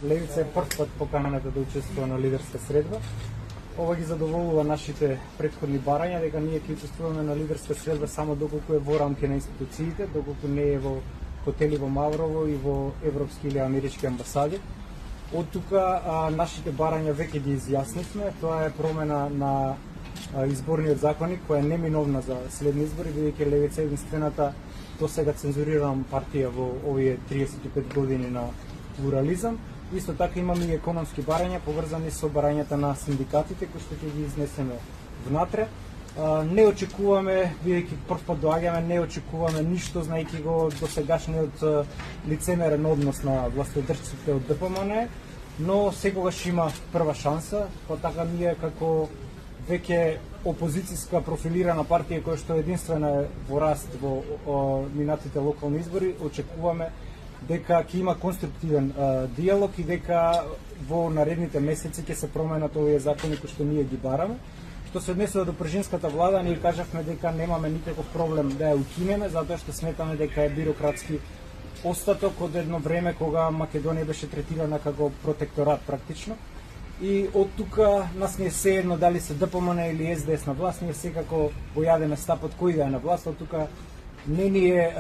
Левица е прв пат поканена да учествува на лидерска средба. Ова ги задоволува нашите претходни барања дека ние ќе учествуваме на лидерска средба само доколку е во рамки на институциите, доколку не е во хотели во Маврово и во европски или амерички амбасади. Од тука нашите барања веќе ги изјаснивме. Тоа е промена на изборниот законник која е неминовна за следни избори, бидејќи Левица е единствената досега цензурирана партија во овие 35 години на плурализам. Исто така имаме и економски барања поврзани со барањата на синдикатите кои што ќе ги изнесеме внатре. Не очекуваме, бидејќи прв пат доаѓаме, не очекуваме ништо знаејќи го досегашниот лицемерен однос на властодржците од ДПМН, но секогаш има прва шанса, па така ние како веќе опозицијска профилирана партија која што единствена е во раст во минатите локални избори, очекуваме дека ќе има конструктивен диалог и дека во наредните месеци ќе се променат овие закони кои што ние ги бараме. Што се однесува до пржинската влада, ние кажавме дека немаме никаков проблем да ја укинеме, затоа што сметаме дека е бирократски остаток од едно време кога Македонија беше третирана како протекторат практично. И од тука нас не е сеедно дали се ДПМН или СДС на власт, ние секако го јадеме стапот кој да е на власт, од тука не ни е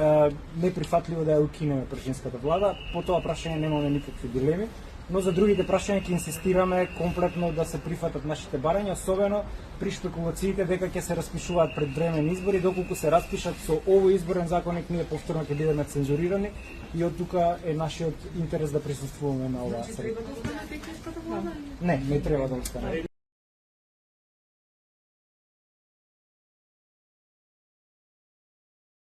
неприфатливо да ја укинеме пржинската влада. По тоа прашање немаме никакви дилеми, но за другите прашања ќе инсистираме комплетно да се прифатат нашите барања, особено при шпекулациите дека ќе се распишуваат предвремени избори, доколку се распишат со овој изборен законник, ние повторно ќе бидеме цензурирани и од тука е нашиот интерес да присуствуваме на оваа средба. Не треба да остане.